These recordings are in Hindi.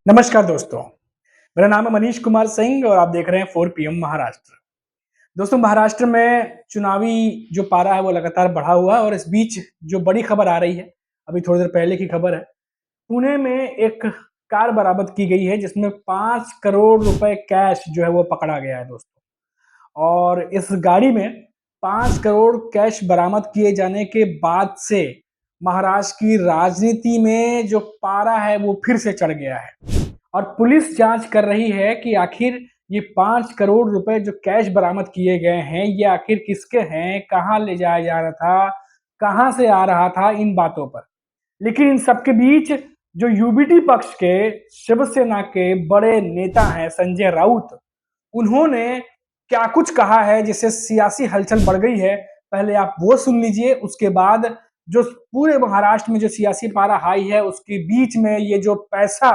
नमस्कार दोस्तों, मेरा नाम है मनीष कुमार सिंह और आप देख रहे हैं 4 पीएम महाराष्ट्र। दोस्तों, महाराष्ट्र में चुनावी जो पारा है वो लगातार बढ़ा हुआ है और इस बीच जो बड़ी खबर आ रही है, अभी थोड़ी देर पहले की खबर है, पुणे में एक कार बरामद की गई है जिसमें 5 करोड़ रुपए कैश जो है वो पकड़ा गया है दोस्तों। और इस गाड़ी में 5 करोड़ कैश बरामद किए जाने के बाद से महाराष्ट्र की राजनीति में जो पारा है वो फिर से चढ़ गया है। और पुलिस जांच कर रही है कि आखिर ये 5 करोड़ रुपए जो कैश बरामद किए गए हैं, ये आखिर किसके हैं, कहाँ ले जाया जा रहा था, कहाँ से आ रहा था, इन बातों पर। लेकिन इन सबके बीच जो यूबीटी पक्ष के शिवसेना के बड़े नेता हैं संजय राउत, उन्होंने क्या कुछ कहा है जिससे सियासी हलचल बढ़ गई है। पहले आप वो सुन लीजिए, उसके बाद जो पूरे महाराष्ट्र में जो सियासी पारा हाई है उसके बीच में ये जो पैसा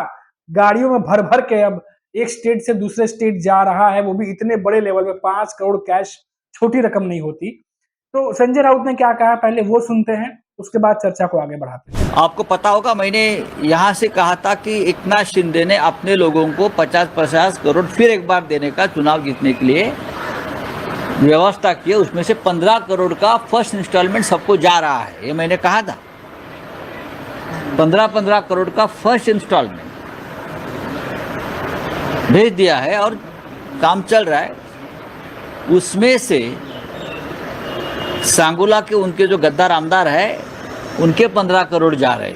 गाड़ियों में भर भर के अब एक स्टेट से दूसरे स्टेट जा रहा है, वो भी इतने बड़े लेवल में 5 करोड़ कैश छोटी रकम नहीं होती। तो संजय राउत ने क्या कहा पहले वो सुनते हैं, उसके बाद चर्चा को आगे बढ़ाते हैं। आपको पता होगा मैंने यहाँ से कहा था कि एकनाथ शिंदे ने अपने लोगों को 50-50 करोड़ फिर एक बार देने का चुनाव जीतने के लिए व्यवस्था की है। उसमें से 15 करोड़ का फर्स्ट इंस्टॉलमेंट सबको जा रहा है, ये मैंने कहा था। 15-15 करोड़ का फर्स्ट इंस्टॉलमेंट भेज दिया है और काम चल रहा है। उसमें से सांगोला के उनके जो गद्दार आमदार है उनके 15 करोड़ जा रहे थे।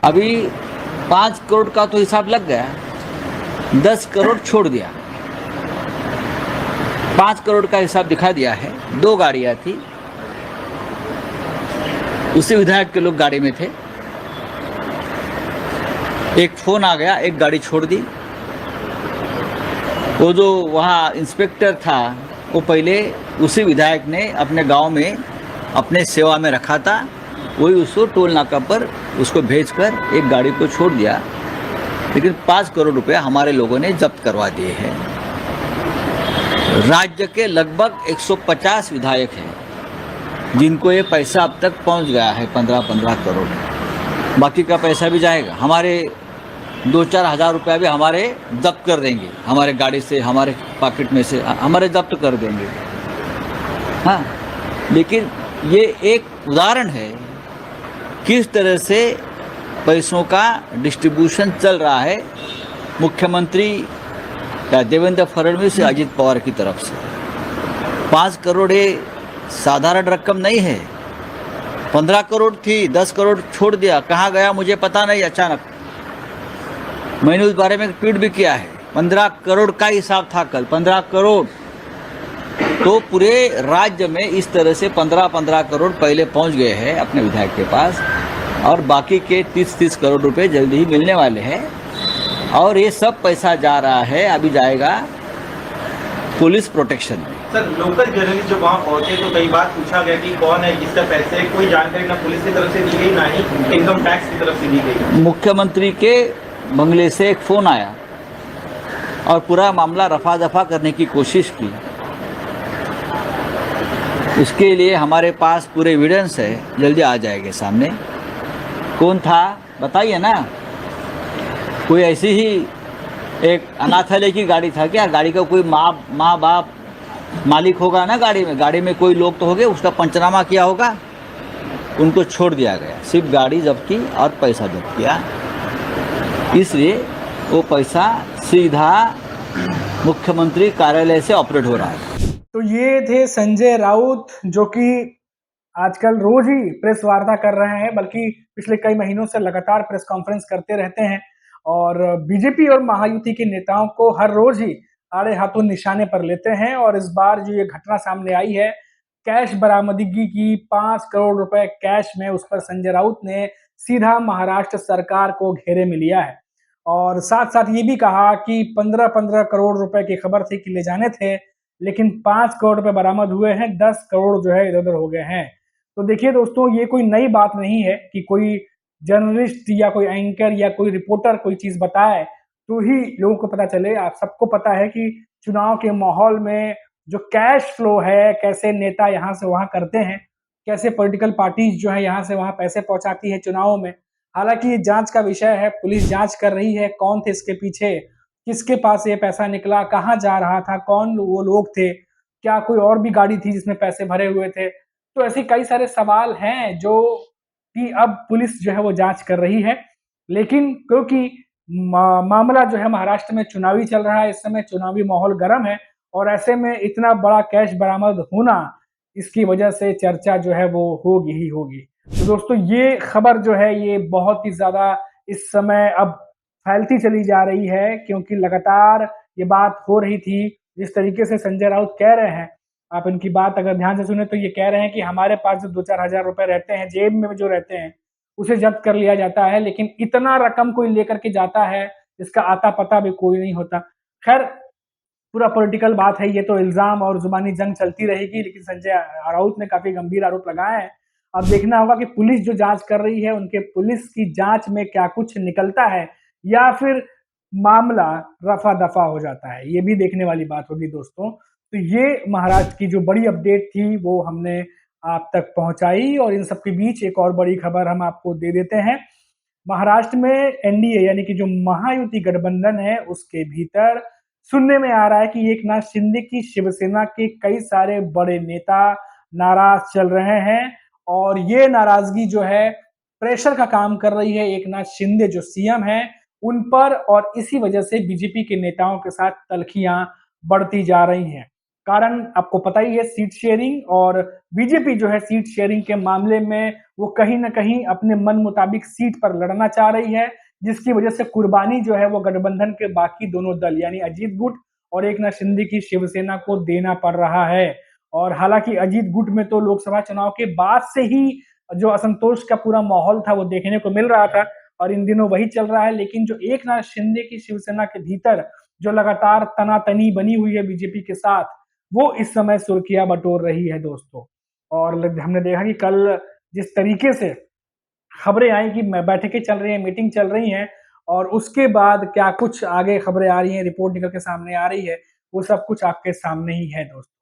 अभी 5 करोड़ का तो हिसाब लग गया, 10 करोड़ छोड़ दिया। 5 करोड़ का हिसाब दिखा दिया है। 2 गाड़ियां थी, उसी विधायक के लोग गाड़ी में थे। एक फोन आ गया, एक गाड़ी छोड़ दी। वो जो वहाँ इंस्पेक्टर था वो पहले उसी विधायक ने अपने गांव में अपने सेवा में रखा था, वही उसको टोल नाका पर उसको भेजकर एक गाड़ी को छोड़ दिया। लेकिन 5 करोड़ रुपए हमारे लोगों ने जब्त करवा दिए हैं। राज्य के लगभग 150 विधायक हैं जिनको ये पैसा अब तक पहुंच गया है, 15-15 करोड़। बाकी का पैसा भी जाएगा। हमारे 2-4 हज़ार रुपया भी हमारे जब्त कर देंगे, हमारे गाड़ी से, हमारे पॉकेट में से हमारे जब्त कर देंगे। हाँ, लेकिन ये एक उदाहरण है किस तरह से पैसों का डिस्ट्रीब्यूशन चल रहा है मुख्यमंत्री या देवेंद्र फडणवीस या अजित पवार की तरफ से। 5 करोड़ ये साधारण रकम नहीं है। 15 करोड़ थी, 10 करोड़ छोड़ दिया, कहाँ गया मुझे पता नहीं। अचानक मैंने उस बारे में ट्वीट भी किया है। 15 करोड़ का हिसाब था कल, 15 करोड़। तो पूरे राज्य में इस तरह से 15-15 करोड़ पहले पहुंच गए हैं अपने विधायक के पास, और बाकी के 30-30 करोड़ रुपए जल्दी ही मिलने वाले हैं। और ये सब पैसा जा रहा है, अभी जाएगा पुलिस प्रोटेक्शन में। सर, लोकल जर्नलिस्ट जो वहाँ पहुंचे तो कई बार पूछा गया कि कौन है जिसका पैसे, कोई जानकारी ना पुलिस की तरफ से दी गई ना ही इनकम टैक्स की तरफ से दी गई। मुख्यमंत्री के बंगले से एक फ़ोन आया और पूरा मामला रफा दफा करने की कोशिश की। इसके लिए हमारे पास पूरे एविडेंस है, जल्दी आ जाएंगे सामने। कौन था बताइए ना। कोई ऐसी ही एक अनाथालय की गाड़ी था क्या? गाड़ी का कोई माँ बाप मालिक होगा ना गाड़ी में कोई लोग तो हो गए, उसका पंचनामा किया होगा, उनको छोड़ दिया गया। सिर्फ गाड़ी जब्त की और पैसा जब्त किया। इसलिए वो पैसा सीधा मुख्यमंत्री कार्यालय से ऑपरेट हो रहा है। तो ये थे संजय राउत जो कि आजकल रोज ही प्रेस वार्ता कर रहे हैं, बल्कि पिछले कई महीनों से लगातार प्रेस कॉन्फ्रेंस करते रहते हैं और बीजेपी और महायुति के नेताओं को हर रोज ही आड़े हाथों निशाने पर लेते हैं। और इस बार जो ये घटना सामने आई है कैश बरामदगी की, 5 करोड़ रुपए कैश में, उस पर संजय राउत ने सीधा महाराष्ट्र सरकार को घेरे में लिया है। और साथ साथ ये भी कहा कि 15-15 करोड़ रुपए की खबर थी कि ले जाने थे, लेकिन 5 करोड़ रुपए बरामद हुए हैं, 10 करोड़ जो है इधर उधर हो गए हैं। तो देखिए दोस्तों, ये कोई नई बात नहीं है कि कोई जर्नलिस्ट या कोई एंकर या कोई रिपोर्टर कोई चीज बताए तो ही लोगों को पता चले। आप सबको पता है कि चुनाव के माहौल में जो कैश फ्लो है, कैसे नेता यहाँ से वहां करते हैं, कैसे पॉलिटिकल पार्टीज जो है यहाँ से वहां पैसे पहुंचाती है चुनावों में, हालांकि ये जांच का विषय है, पुलिस जांच कर रही है कौन थे इसके पीछे, किसके पास ये पैसा निकला, कहाँ जा रहा था, कौन वो लोग थे, क्या कोई और भी गाड़ी थी जिसमें पैसे भरे हुए थे। तो ऐसे कई सारे सवाल हैं जो कि अब पुलिस जो है वो जांच कर रही है। लेकिन क्योंकि मामला जो है महाराष्ट्र में चुनावी चल रहा है, इस समय चुनावी माहौल गर्म है और ऐसे में इतना बड़ा कैश बरामद होना, इसकी वजह से चर्चा जो है वो होगी ही होगी। तो दोस्तों ये खबर जो है ये बहुत ही ज़्यादा इस समय अब फैलती चली जा रही है, क्योंकि लगातार ये बात हो रही थी। जिस तरीके से संजय राउत कह रहे हैं, आप इनकी बात अगर ध्यान से सुने तो ये कह रहे हैं कि हमारे पास जो 2-4 हज़ार रुपए रहते हैं, जेब में जो रहते हैं, उसे जब्त कर लिया जाता है, लेकिन इतना रकम कोई लेकर के जाता है, जिसका आता-पता भी कोई नहीं होता। खैर, पूरा पॉलिटिकल बात है, ये तो इल्ज़ाम और ज़ुबानी जंग चलती रहेगी, लेकिन संजय राउत ने काफ़ी गंभीर आरोप लगाए हैं। अब देखना होगा कि पुलिस जो जाँच कर रही है, उनके पुलिस की जाँच में क्या कुछ निकलता है या फिर मामला रफ़ा-दफ़ा हो जाता है, ये भी देखने वाली बात होगी दोस्तों। तो ये महाराष्ट्र की जो बड़ी अपडेट थी, वो हमने आप तक पहुँचाई और इन सब के बीच एक और बड़ी खबर हम आपको दे देते हैं। महाराष्ट्र में एनडीए यानी कि जो महायुति गठबंधन है, उसके भीतर सुनने में आ रहा है कि एकनाथ शिंदे की शिवसेना के कई सारे बड़े नेता नाराज चल रहे हैं और ये नाराजगी जो है प्रेशर का काम कर रही है एकनाथ शिंदे जो सीएम हैं उन पर, और इसी वजह से बीजेपी के नेताओं के साथ तल्खियां बढ़ती जा रही हैं। कारण आपको पता ही है, सीट शेयरिंग, और बीजेपी जो है सीट शेयरिंग के मामले में वो कहीं ना कहीं अपने मन मुताबिक सीट पर लड़ना चाह रही है, जिसकी वजह से कुर्बानी जो है वो गठबंधन के बाकी दोनों दल यानी अजीत गुट और एकनाथ शिंदे की शिवसेना को देना पड़ रहा है। और हालांकि अजीत गुट में तो लोकसभा चुनाव के बाद से ही जो असंतोष का पूरा माहौल था वो देखने को मिल रहा था और इन दिनों वही चल रहा है, लेकिन जो एकनाथ शिंदे की शिवसेना के भीतर जो लगातार तनातनी बनी हुई है बीजेपी के साथ, वो इस समय सुर्खियां बटोर रही है दोस्तों। और हमने देखा कि कल जिस तरीके से खबरें आई कि बैठकें चल रही हैं, मीटिंग चल रही हैं, और उसके बाद क्या कुछ आगे खबरें आ रही हैं, रिपोर्ट निकल के सामने आ रही है, वो सब कुछ आपके सामने ही है दोस्तों।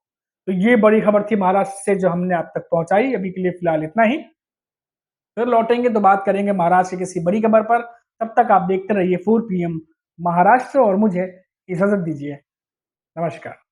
तो ये बड़ी खबर थी महाराष्ट्र से जो हमने आप तक पहुंचाई। अभी के लिए फिलहाल इतना ही, फिर लौटेंगे तो बात करेंगे महाराष्ट्र की किसी बड़ी खबर पर। तब तक आप देखते रहिए 4 PM महाराष्ट्र और मुझे इजाजत दीजिए। नमस्कार।